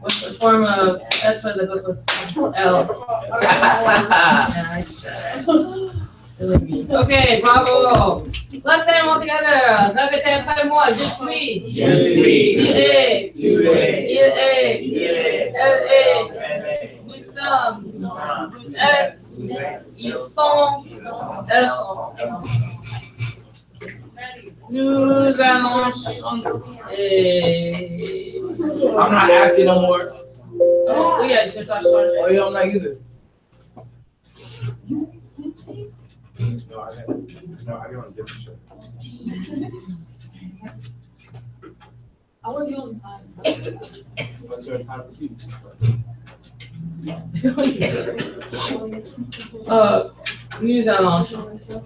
What's the form of that's what the book was L. Yeah, I said it. Okay, bravo. Let's say them all together. Répétez après moi. Je suis. Tu es. Il est. Elle est. Nous sommes. Vous êtes. Ils sont. Elles sont. Nous allons chanter. I'm not acting no more. Oui, je dois changer. Oh, yeah, I'm not either. No, I get on a different show. I want to be on time. What's your time for you? Nous allons chanter.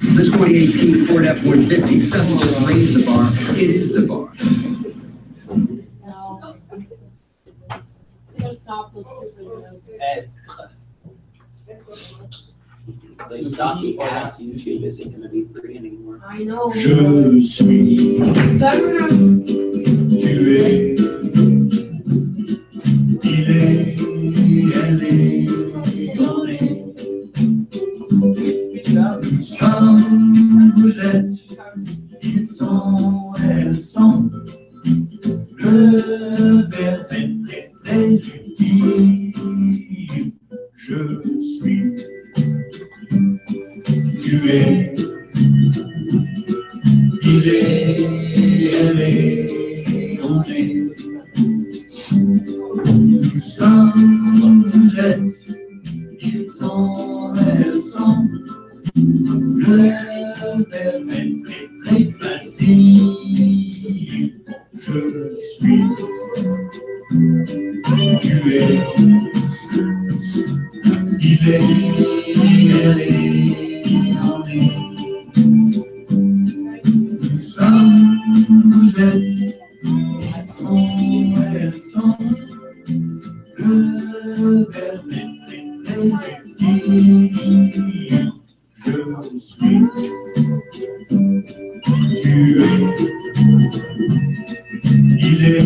The 2018 Ford F-150 doesn't just raise the bar, it is the bar. No. You gotta stop those stupid They stop the ads. YouTube isn't going to be free anymore. I know. Je suis Tué. Il est, elle est, on est. Nous sommes, vous êtes, ils sont, elles sont. Le verbe est très, très utile. Je suis. Tu es. Il est, elle est, on est. Nous sommes, vous êtes, ils sont, elles sont. Le verbe est très, très facile. Je suis. Tu es. Il est, elle est, on est. Nous sommes, vous êtes, ils sont, elles sont. Le verbe est très, très facile. Je suis. Tu es. Il est,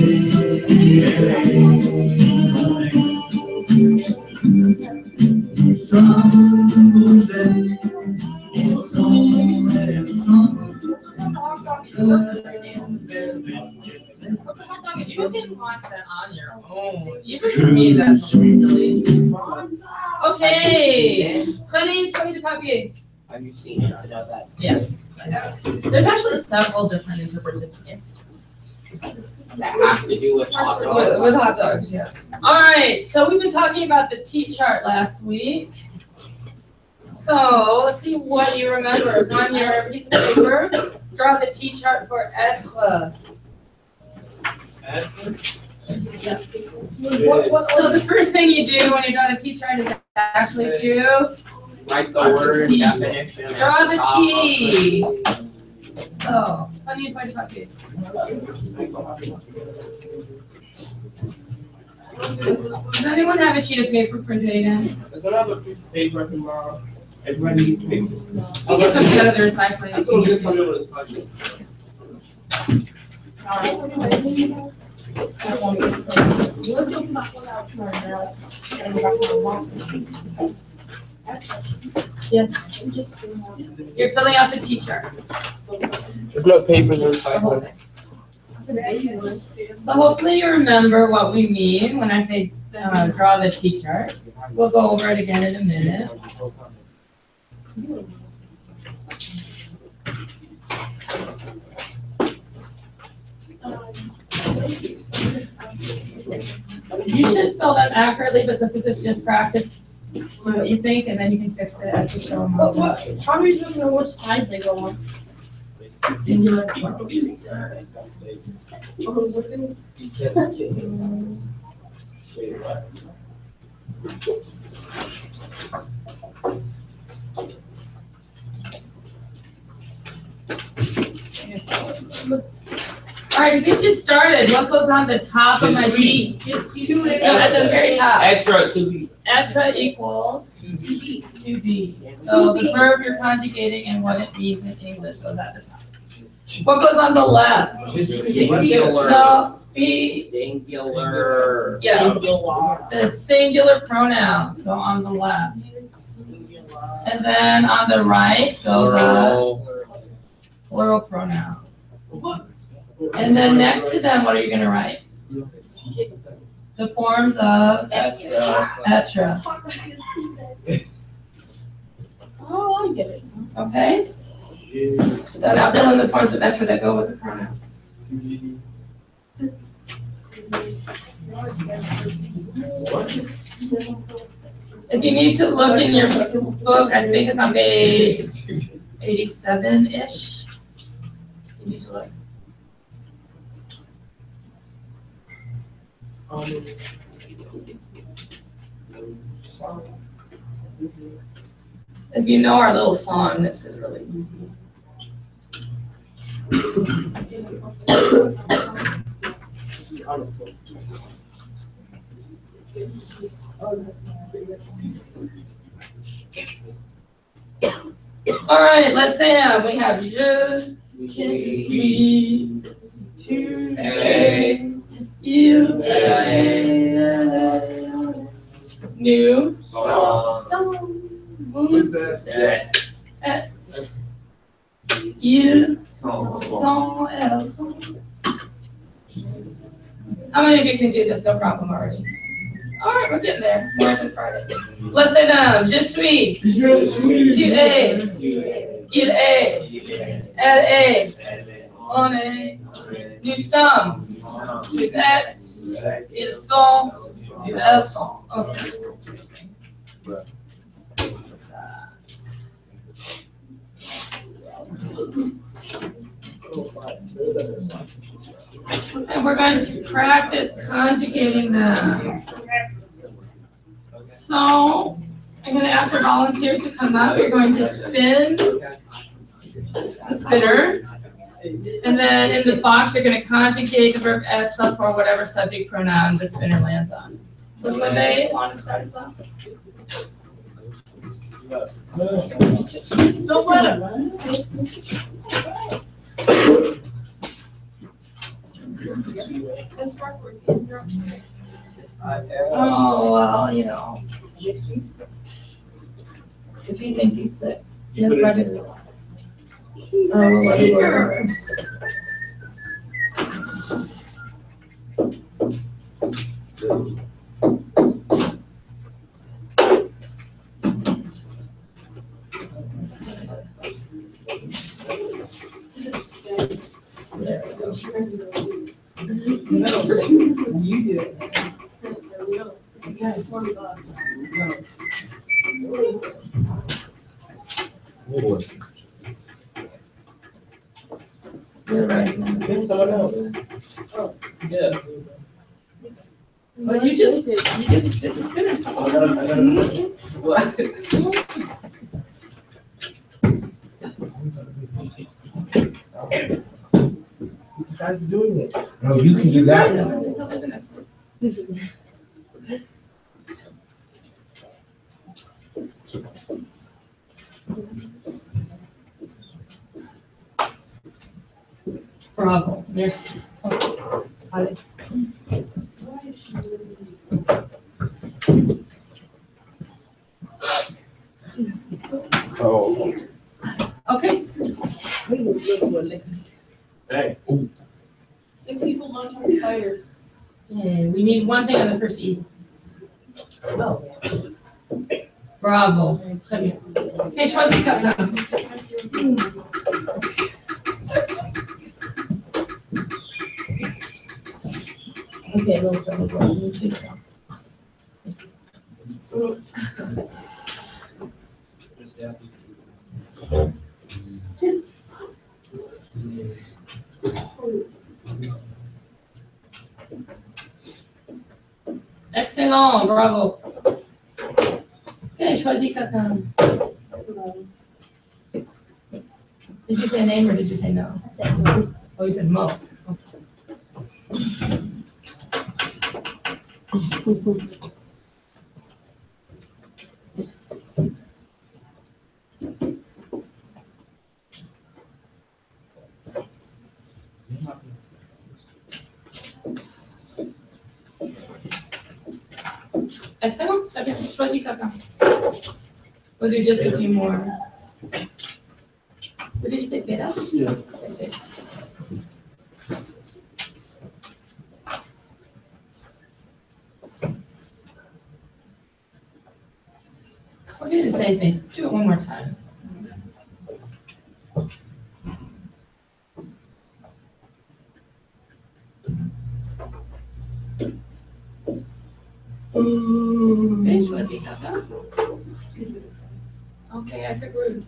elle est, on est. Nous sommes, vous êtes, ils sont, elles sont. You can watch that on your own. Even for me, that's so silly. Okay. Prenez une feuille de papier. Have you seen it to know that? Yes, I have. There's actually several different interpretations. That have to do with hot dogs. With hot dogs, yes. All right, so we've been talking about the T-chart last week. So let's see what you remember. So on your piece of paper, draw the T-chart for être. Yeah. So the first thing you do when you draw the T-chart is actually to Write the word definition. draw the T. So, funny point papier. Does anyone have a sheet of paper for Zayden? Does it have a piece of paper tomorrow? Everybody needs paper. We get something out of the recycling. if you need to. Yes. You're filling out the T-chart. There's no paper in the The whole recycling. thing. So hopefully you remember what we mean when I say draw the T-chart. We'll go over it again in a minute. You should spell them accurately, but since this is just practice, do what you think, and then you can fix it as you go But along. how do you know which side they go on? Singular plural. All right, to get you started, what goes on the top of my T? Just you At the very top. Extra to be. Être equals To be. to be. So the verb you're conjugating and what it means in English goes at the top. What goes on the left? Singular. So be, Singular. yeah, the singular pronouns go on the left. And then on the right go the plural pronouns. And then next to them, what are you gonna write? The forms of etra. Oh, I get it. Okay? So now fill in the forms of etra that go with the pronouns. If you need to look in your book, I think it's on page 87-ish. You need to look. If you know our little song, this is really easy. All right, let's say we have je suis, tu es, il est, nous sommes, Who's that? êtes, ils sont, elles sont. How many of you can do this? No problem already. All right, we're getting there. More than Friday. Let's say them. Je suis. Tu es. Il est. Elle est. On est. Nous sommes. Vous êtes. Ils sont. Elles sont. Okay. And we're going to practice conjugating them. So I'm going to ask for volunteers to come up. You're going to spin the spinner. And then in the box, you're going to conjugate the verb être for whatever subject pronoun the spinner lands on. So somebody want to start us off? So what? Oh, well, you know. If he thinks he's sick, he'll write it. Oh, whatever. There we go. You do it. Yeah, it's $40. You're right. Think someone else. Yeah. Well, you just did the spinner. I gotta. What? You guys are doing it. No, you can do that. Bravo. Merci. Oh, allez. Oh. Okay. Hey. Sick people don't touch spiders. Okay, we need one thing on the first E. Bravo. Come here. Hey, Schwarzy, cut down. Okay, a little trouble. Excellent, bravo. Okay, Schwarzy, cut down. Did you say a name or did you say no? I said no. Oh, you said most. Excellent. Très bien. Choisis quelqu'un. We'll do just a few more. What did you say, Veda? Yeah. Okay. We're doing the same things. Do it one more time. Okay, choisis quelqu'un. Okay, I pick Ruth.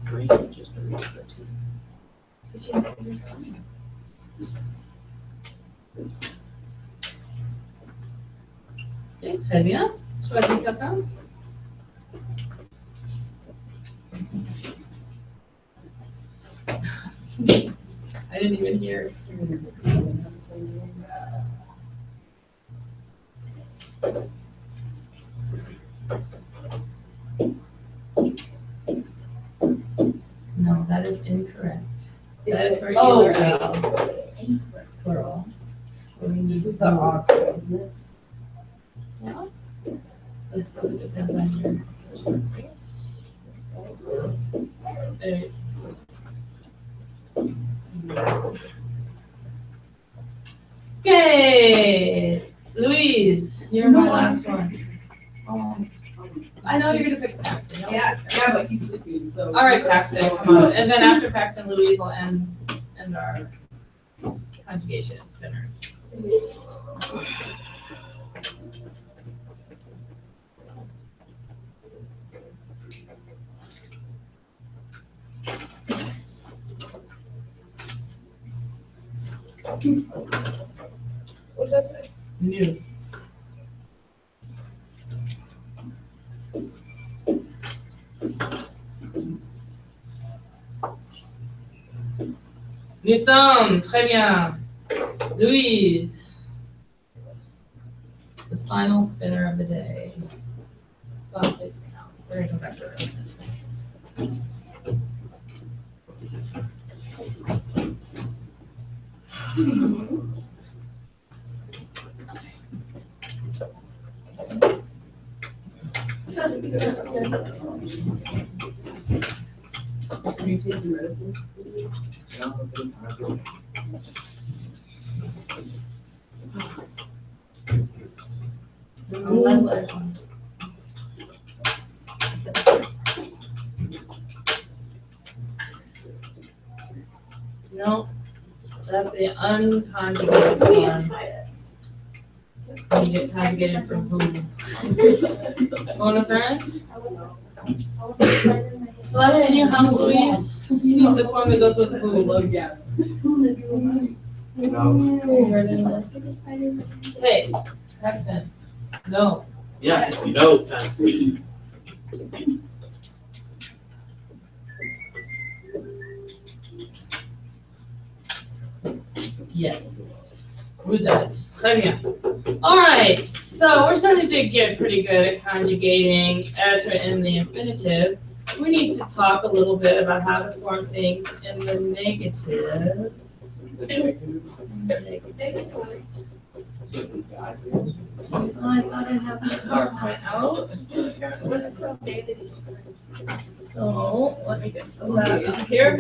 Great, just a read the two. Okay, très bien. Choisis quelqu'un. I didn't even hear. No, that is incorrect. That is for Oh, URL. Plural. So we need This is the author, isn't it? Yeah. I suppose it depends on your. There. Okay, Louise, you're my last one. I know you're gonna pick Paxton. no? Yeah, but he's sleeping, so. All right, Paxton, come on. And then after Paxton, Louise will end our conjugation spinner. What does that say? New. Nous sommes, très bien. Louise, the final spinner of the day. Well, please count. We're gonna come back to it. Are you taking medicine? Last letter. No, that's the unconjugated form. When you get conjugated from who? Phone a friend? Celeste, can you help Louise? She needs the form that goes with who. Yeah. Hey, Paxton. No. Yeah, no, that's. Yes. Vous êtes. Très bien. All right, so we're starting to get pretty good at conjugating être in the infinitive. We need to talk a little bit about how to form things in the negative. I thought I had my PowerPoint out. So let me get some of that up here.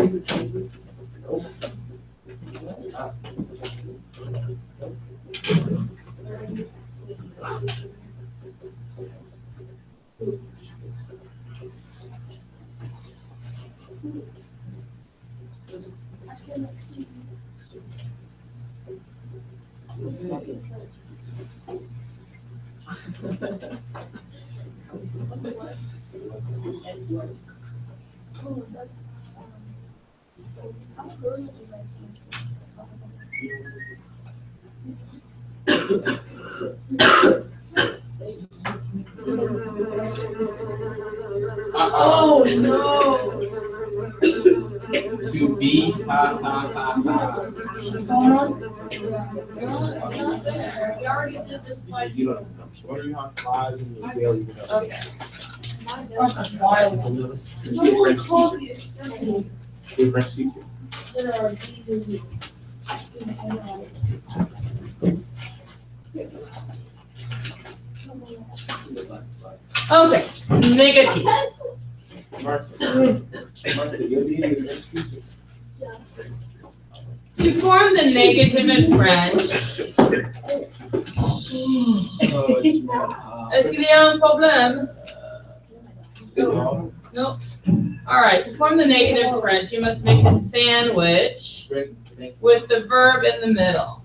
Oh, no. To be, ha, ha, ha, ha. We already did this like. You don't know. What do you have flies and you barely even know? Okay. That's wild. So notice the Someone difference called the extension. Different teacher. There are these in here. Okay, negative. Martha. Martha, you'll be the next teacher. To form the negative in French, Oh, it's more, est-ce qu'il y a un problème? No. No. All right, to form the negative in French, you must make a sandwich with the verb in the middle.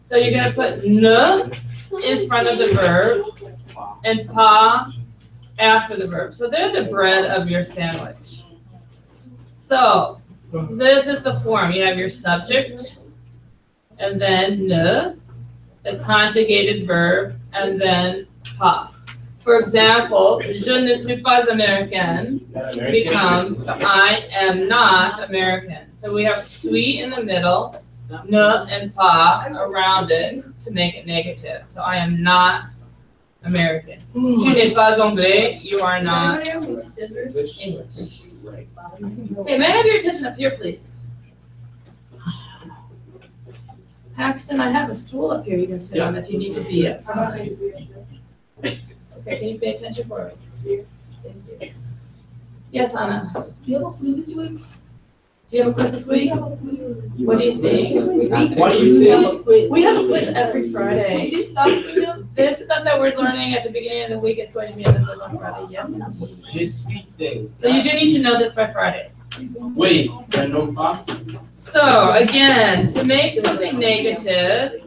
So you're gonna put ne in front of the verb and pas after the verb. So they're the bread of your sandwich. So this is the form. You have your subject, and then ne, the conjugated verb, and then pas. For example, je ne suis pas américaine becomes I am not American. So we have suis in the middle, ne and pas around it to make it negative. So I am not American. Tu n'es pas anglais, you are not English. Hey, may I have your attention up here, please? Paxton, I have a stool up here you can sit on if you need to be up. Okay, can you pay attention for me? Thank you. Yes, Anna. Do you have a quiz this week? Do you have a quiz this week? What do you think? What do you think? We have a quiz every Friday. This stuff for you? This stuff that we're learning at the beginning of the week is going to be in the quiz on Friday. Yes, indeed. Just speak things. So you do need to know this by Friday. Wait, then no pas? So again, to make something negative,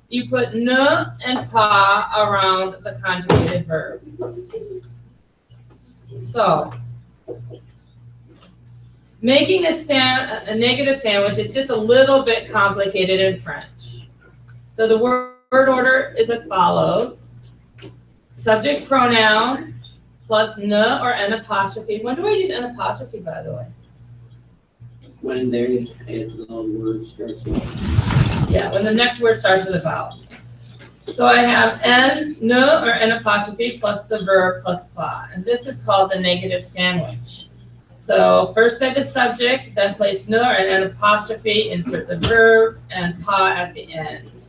you put ne and pas around the conjugated verb. So making a negative sandwich is just a little bit complicated in French. So the word order is as follows. Subject pronoun plus ne or an apostrophe. When do I use an apostrophe, by the way? When the word starts with. Yeah, when the next word starts with a vowel. So I have n, ne, or an apostrophe plus the verb plus pas. And this is called the negative sandwich. So first say the subject, then place ne or an apostrophe, insert the verb, and pas at the end.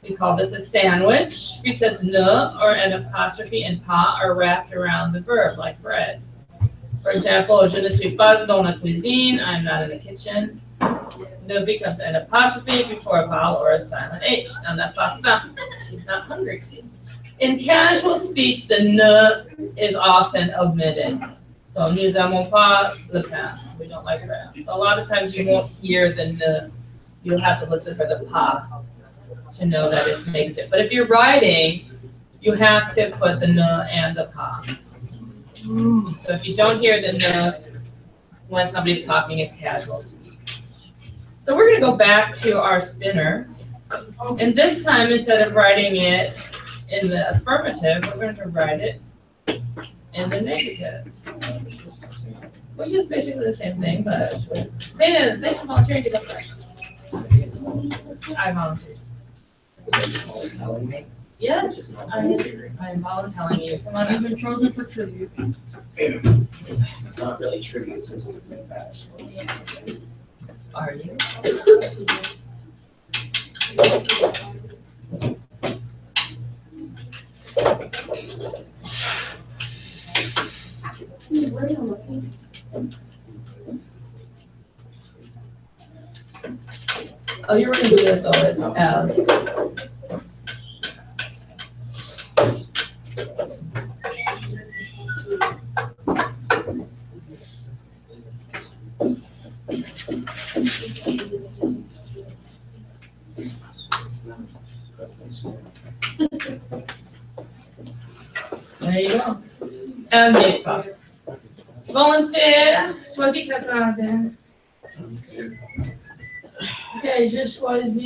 We call this a sandwich because ne or an apostrophe and pas are wrapped around the verb like bread. For example, je ne suis pas dans la cuisine, I'm not in the kitchen. Ne becomes an apostrophe before a vowel or a silent H. Elle n'a pas faim, she's not hungry. In casual speech, the ne is often omitted. So, nous n'aimons pas le pain, we don't like bread. So a lot of times you won't hear the ne, you'll have to listen for the pas to know that it's negative. But if you're writing, you have to put the ne and the pas. So if you don't hear the ne when somebody's talking, it's casual speech. So we're going to go back to our spinner. And this time, instead of writing it in the affirmative, we're going to write it in the negative. Which is basically the same thing, but Zaina, thanks for volunteering to go first. I volunteered. Yes, I'm volunteering you. Come on I've up. been chosen for tribute. It's not really trivia, it's just something like that. Are you? Oh, you're really good though, it's L. There you go. Elle n'est pas. Volontaire, choisis quelqu'un. Ok, je choisis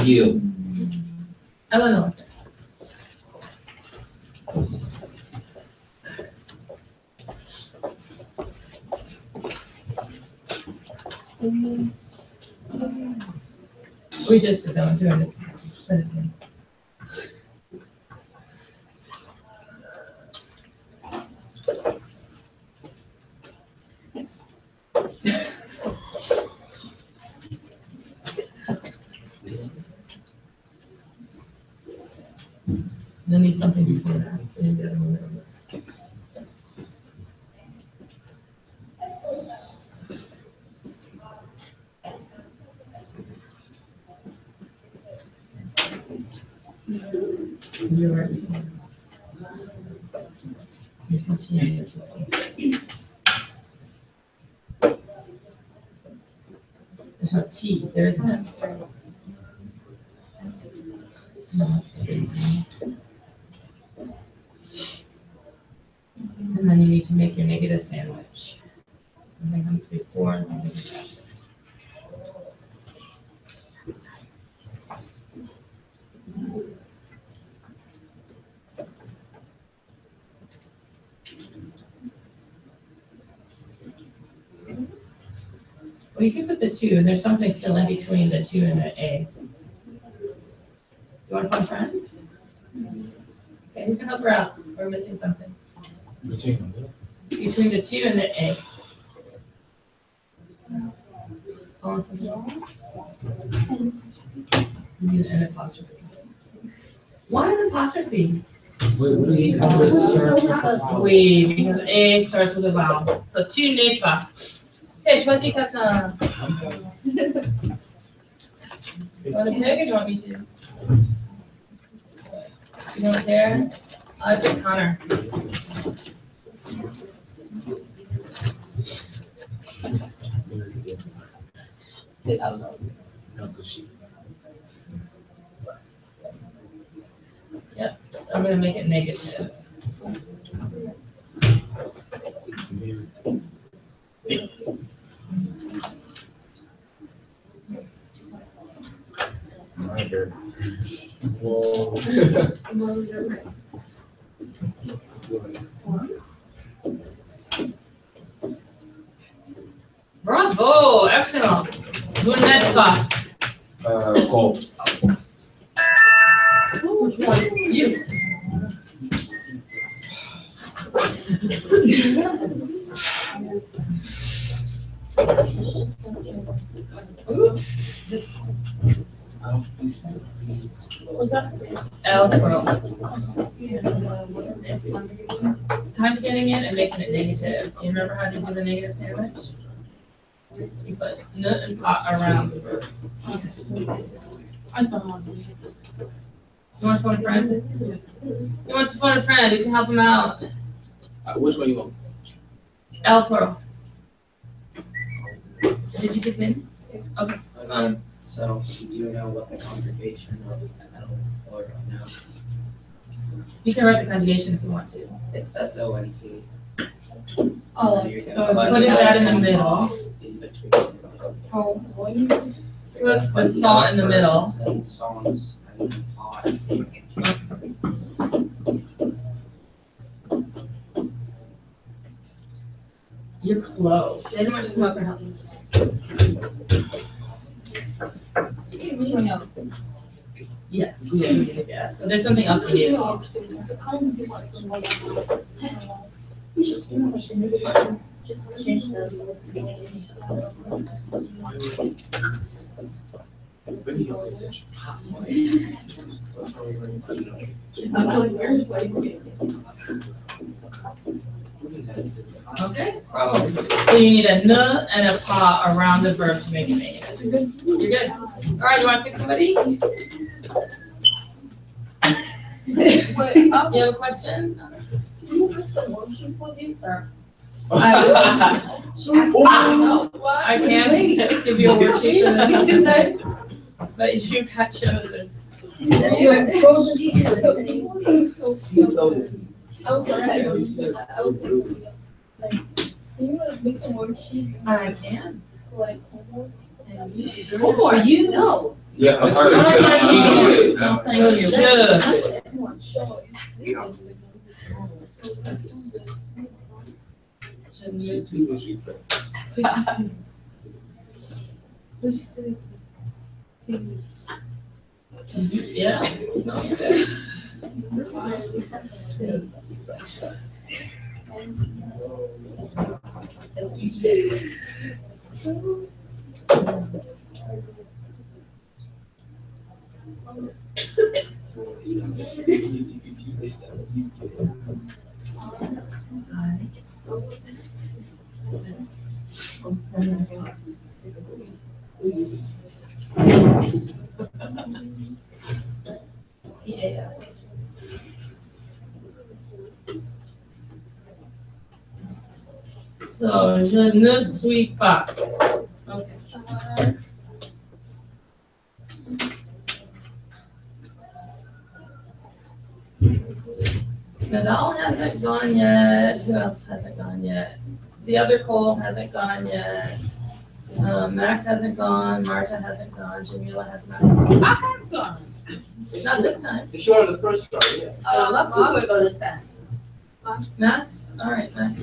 You. Eleanor. We just did that one, doing it. Then need something before that. So you gotta move it over. You're right. There's no T in it. There's no T, there is an S. No. And then you need to make your negative sandwich. Something comes before and something comes after. Well, you can put the 2, and there's something still in between the 2 and the A. You want to find a friend? Okay, who can help her out? We're missing something. Between the 2 and the A. Oh, you need an apostrophe. Why an apostrophe? Oui, because A starts with a vowel. So tu n'es pas. Okay, choisis quelqu'un. You want to pick or do you want me to? You don't care? I pick Connor. Say out loud. Yep, so I'm gonna make it negative. Bravo, excellent. Vous n'êtes pas. Cole. Which one? You. Ooh, this. What was that? L twirl. Conjugating it and making it negative. Do you remember how to do the negative sandwich? You put n and pa around the verb. I still want to. You want to phone a friend? He wants to phone a friend. You can help him out. Which one you want? L plural. Did you get in? Okay. So, do you know what the congregation of L or no? You can write the conjugation if you want to. It's SONT. Oh, You're so. gonna Put that in the middle. In between. Oh, what? Put the salt in the middle. And songs and then pod. You're close. They didn't want you to come up and help me. Yes. Yes. But there's something else you need. Just change the. Okay. So you need a n and a pa around the verb to make it negative. You're good. All right. You want to pick somebody? You have a question? I can't give you a worksheet, but you got chosen. I can. Homework, you know. Yeah. No, thank you. Yeah. No, you're good. Yes. So, je ne suis pas. Okay. Nadal hasn't gone yet. Who else hasn't gone yet? The other Cole hasn't gone yet. Max hasn't gone. Marta hasn't gone. Jamila has not gone. I have gone. Not this time. You sure on the first try, yeah. I will go this time. Max? All right, Max.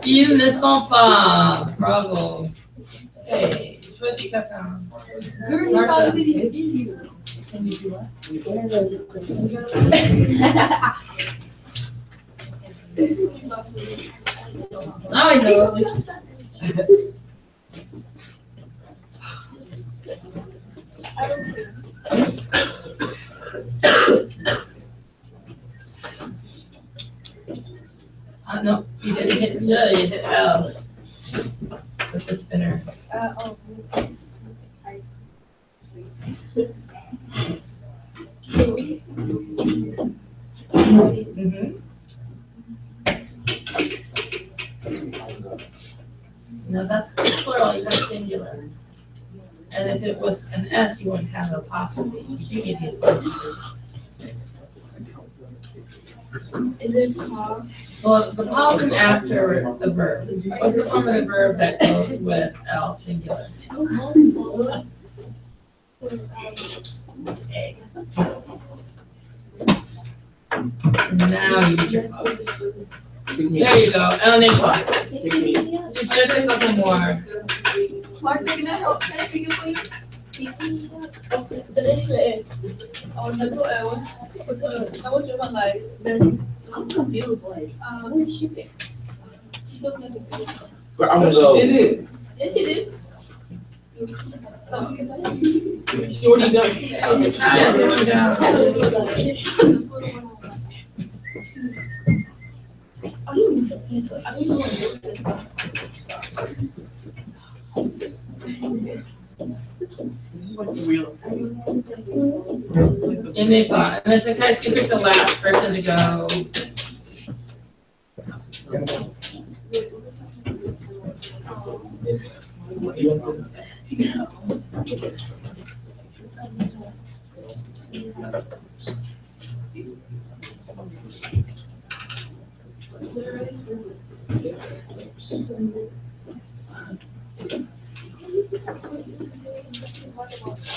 Ils ne sont pas. Bravo. Hey, choisis quelqu'un. Marta. Can you do what? Now I know. No, you didn't hit J, you hit L. With the spinner. Mm-hmm. No, that's plural, you have singular. And if it was an S, you wouldn't have an apostrophe. You need the apostrophe. Is it called? Well, the pause comes after the verb. What's the form of the verb that goes with L singular? A. Now you get your pause. There you go. Elle n'est pas. So just a couple more. Mark, can I help? Can I take it for you? I'm confused, like, where's she pick? But I'm gonna go. Yes, she did. She already done. Yes, going down. Il n'est pas. And it's okay, you pick the last person to go.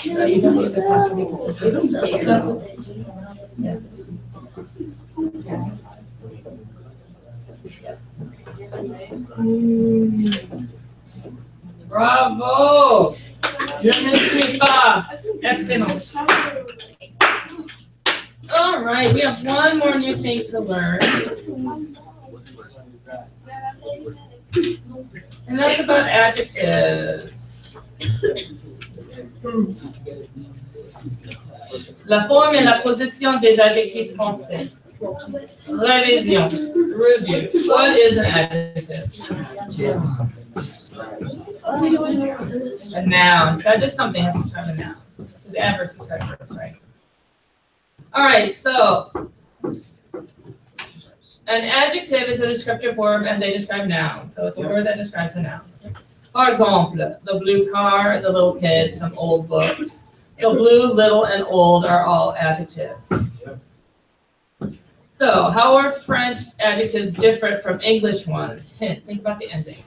No, you don't look at yeah. Bravo! Je ne suis pas. Excellent. All right, we have one more new thing to learn. And that's about adjectives. La forme et la position des adjectifs français. Révision. Review. What is an adjective? A noun. That is something that has to start with a noun. The adverb will start first, right? All right, so an adjective is a descriptive word and they describe nouns. So it's a word that describes a noun. Par exemple, the blue car, the little kid, some old books. So blue, little, and old are all adjectives. So how are French adjectives different from English ones? Hint, think about the ending.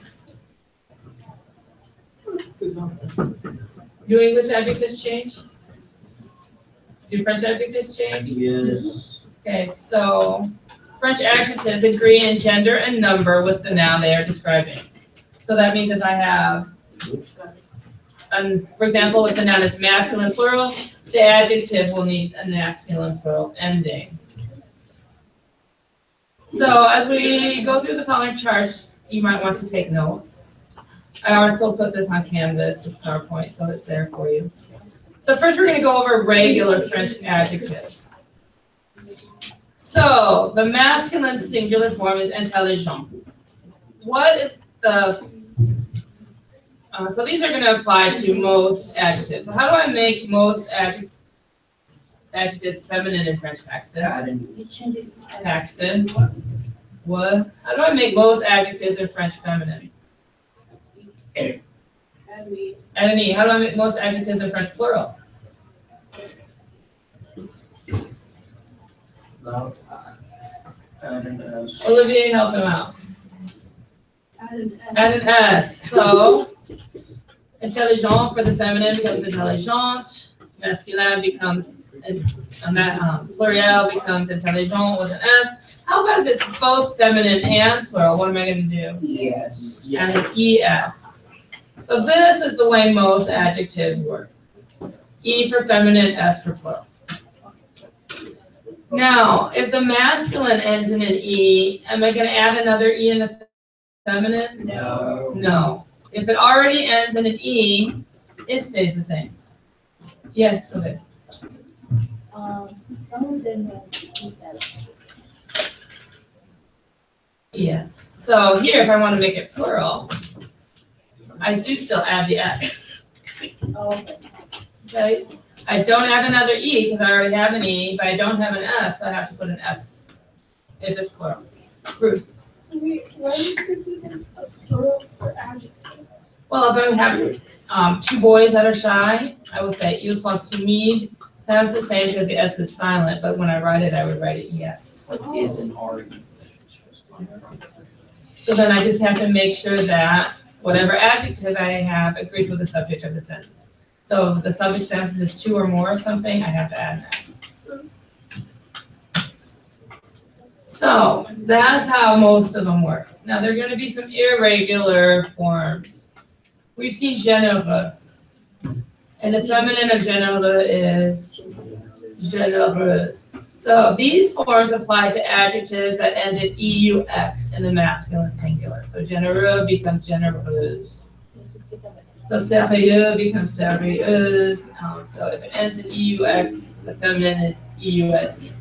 Do English adjectives change? Do French adjectives change? Yes. Okay, so French adjectives agree in gender and number with the noun they are describing. So that means if I have, for example, if the noun is masculine plural, the adjective will need a masculine plural ending. So as we go through the following charts, you might want to take notes. I also put this on Canvas, this PowerPoint, so it's there for you. So first we're going to go over regular French adjectives. So the masculine singular form is intelligent. What is the... so these are going to apply to most adjectives. So how do I make most adjectives feminine in French, Paxton? Paxton. What? How do I make most adjectives in French feminine? Enemy. How do I make most adjectives in French plural? Love. Olivier, help him out. Add an S. So, intelligent for the feminine becomes intelligente. Masculine becomes, pluriel becomes intelligent with an S. How about if it's both feminine and plural? What am I going to do? Yes. And an ES. So this is the way most adjectives work. E for feminine, S for plural. Now, if the masculine ends in an E, am I going to add another E in the feminine? No. No. If it already ends in an E, it stays the same. Yes, Sylvia. Some of them have ES. Yes. So here, if I want to make it plural, I do still add the S. Okay. Okay? I don't add another E because I already have an E, but I don't have an S, so I have to put an S if it's plural. Ruth. Why is this even a plural for adjective? Well, if I have two boys that are shy, I will say ils sont timides. Sounds the same because the S is silent, but when I write it, I would write it ES. Is an R. So then I just have to make sure that whatever adjective I have agrees with the subject of the sentence. So if the subject sentence is two or more of something, I have to add an S. So that's how most of them work. Now there are going to be some irregular forms. We've seen généreux. And the feminine of généreux is généreuse. So these forms apply to adjectives that end in EUX in the masculine singular. So généreux becomes généreuse. So sérieux becomes sérieuse. So if it ends in EUX, the feminine is EUSE.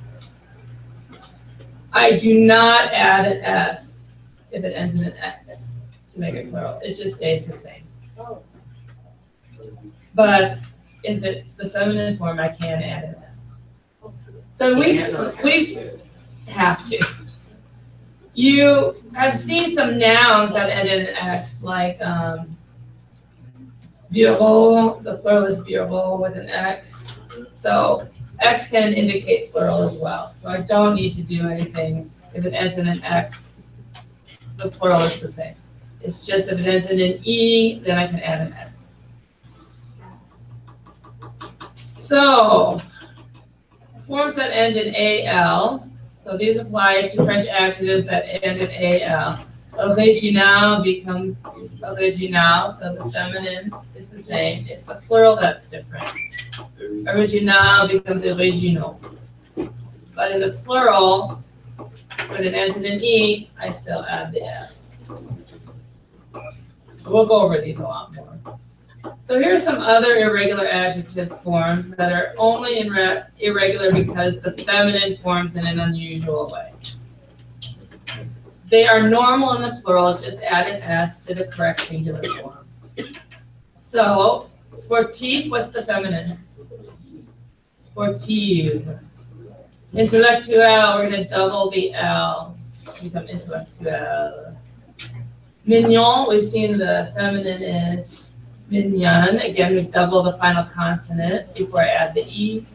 I do not add an S if it ends in an X to make it plural. It just stays the same. But if it's the feminine form, I can add an S. So we have to. You have seen some nouns that end in an X, like bureau. The plural is bureau with an X. So X can indicate plural as well. So I don't need to do anything if it ends in an X. The plural is the same. It's just if it ends in an E, then I can add an S. So, forms that end in AL, so these apply to French adjectives that end in AL. Original becomes original, so the feminine is the same. It's the plural that's different. Original becomes original. But in the plural, when it ends in an E, I still add the S. We'll go over these a lot more. So here are some other irregular adjective forms that are only irregular because the feminine forms in an unusual way. They are normal in the plural, just add an S to the correct singular form. So, sportif, what's the feminine? Sportive. Intellectual, we're going to double the L, become intellectual. Mignon, we've seen the feminine is mignon. Again, we double the final consonant before I add the E.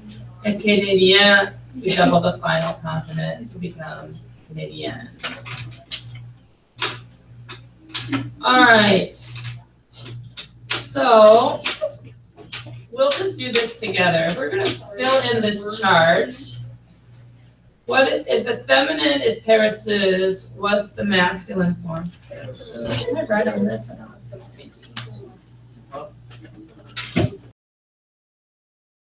And Canadien, we double the final consonant to become Canadienne. All right. So we'll just do this together. We're going to fill in this chart. What if the feminine is paresseuse? What's the masculine form? Can I write on this? I don't know.